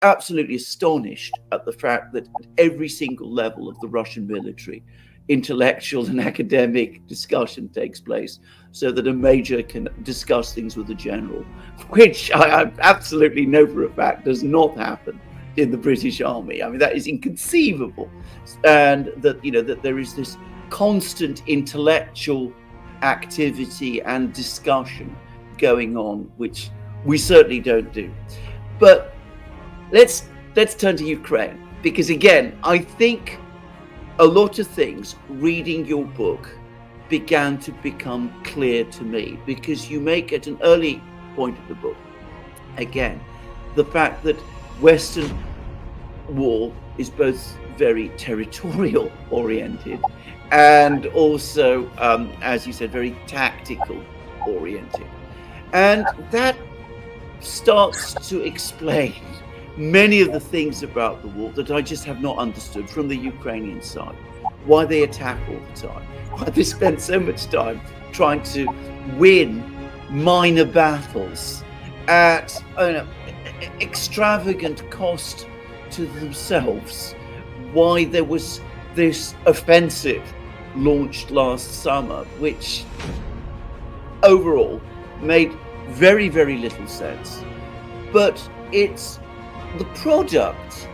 absolutely astonished at the fact that at every single level of the Russian military, intellectual and academic discussion takes place so that a major can discuss things with a general, which I absolutely know for a fact does not happen in the British Army. I mean, that is inconceivable. And that, that there is this constant intellectual activity and discussion going on, which we certainly don't do. But let's turn to Ukraine, because again, I think a lot of things reading your book began to become clear to me, because you make at an early point of the book, again, the fact that Western war is both very territorial oriented and also, as you said, very tactical oriented. And that starts to explain many of the things about the war that I just have not understood from the Ukrainian side. Why they attack all the time, why they spend so much time trying to win minor battles at extravagant cost to themselves, why there was this offensive launched last summer, which overall made very, very little sense. But it's the product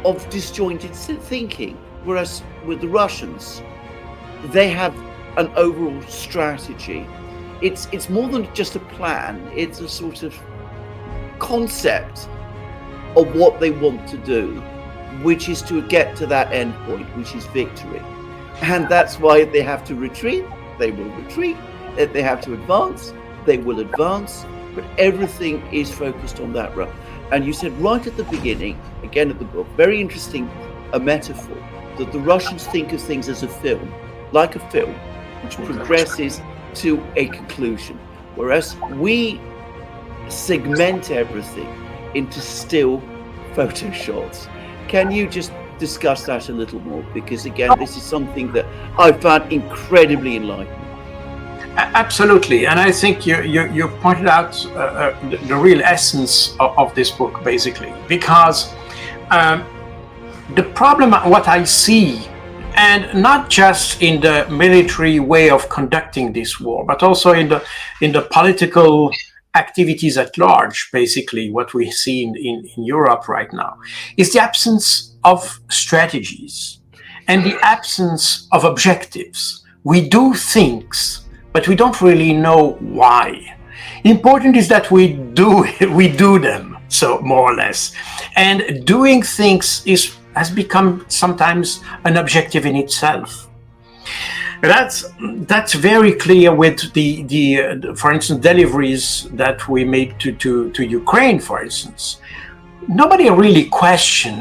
of disjointed thinking, whereas with the Russians, they have an overall strategy. It's more than just a plan, it's a sort of concept of what they want to do, which is to get to that end point, which is victory. And that's why if they have to retreat, they will retreat. If they have to advance, they will advance. But everything is focused on that route. And you said right at the beginning, again at the book, very interesting, a metaphor, that the Russians think of things as a film, like a film, which progresses to a conclusion. Whereas we segment everything into still photo shots. Can you just discuss that a little more? Because again, this is something that I found incredibly enlightening. Absolutely, and I think you pointed out the real essence of this book, basically, because the problem, what I see, and not just in the military way of conducting this war, but also in the political activities at large, basically, what we see in Europe right now, is the absence of strategies and the absence of objectives. We do things, but we don't really know why. Important is that we do them, so more or less. And doing things has become sometimes an objective in itself. That's very clear with the for instance, deliveries that we made to Ukraine, for instance. Nobody really questioned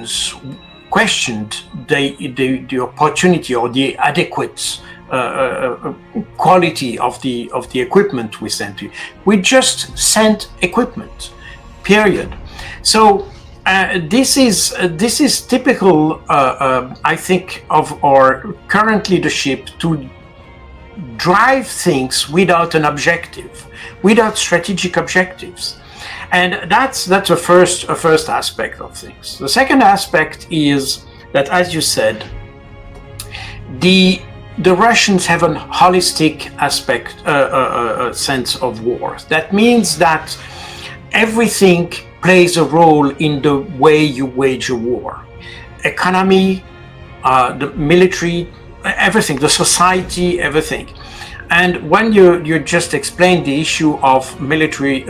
the opportunity or the adequate quality of the equipment we sent you. We just sent equipment, period. So this is typical, I think, of our current leadership to drive things without an objective, without strategic objectives. And that's a first aspect of things. The second aspect is that, as you said, the Russians have a holistic aspect, sense of war. That means that everything plays a role in the way you wage a war. Economy, the military, everything, the society, everything. And when you just explained the issue of military,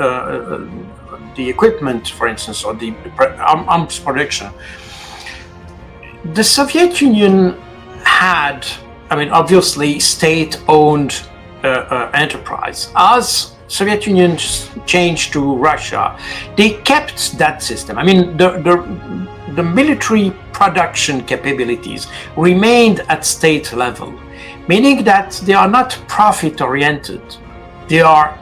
the equipment, for instance, or the arms production, the Soviet Union had, obviously, state-owned enterprise. As Soviet Union changed to Russia, they kept that system. The military production capabilities remained at state level, meaning that they are not profit-oriented, they are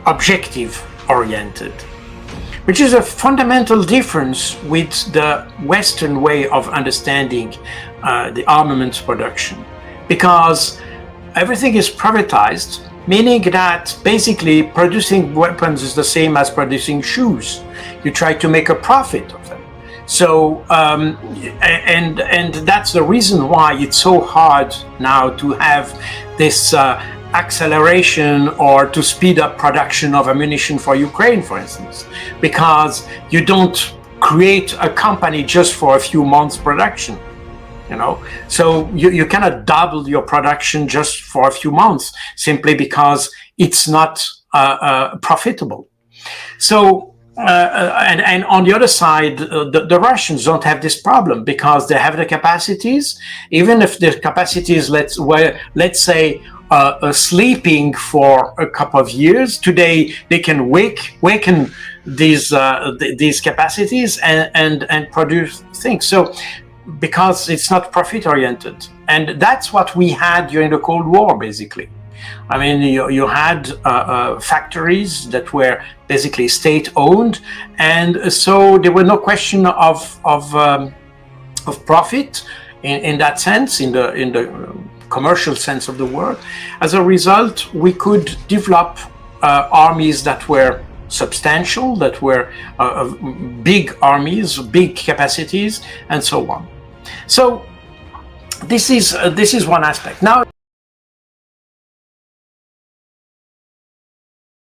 objective-oriented, which is a fundamental difference with the Western way of understanding the armaments production, because everything is privatized, meaning that basically producing weapons is the same as producing shoes. you try to make a profit of them. So and that's the reason why it's so hard now to have this acceleration or to speed up production of ammunition for Ukraine, for instance, because you don't create a company just for a few months production, you know. So you cannot double your production just for a few months simply because it's not profitable. So and on the other side, the Russians don't have this problem because they have the capacities. Even if the capacities, let's say, sleeping for a couple of years, today they can waken these capacities and produce things. So because it's not profit oriented, and that's what we had during the Cold War, basically. I mean, you had factories that were basically state-owned, and so there were no question of profit in that sense, in the commercial sense of the word. As a result, we could develop armies that were substantial, that were big armies, big capacities, and so on. So this is one aspect. Now,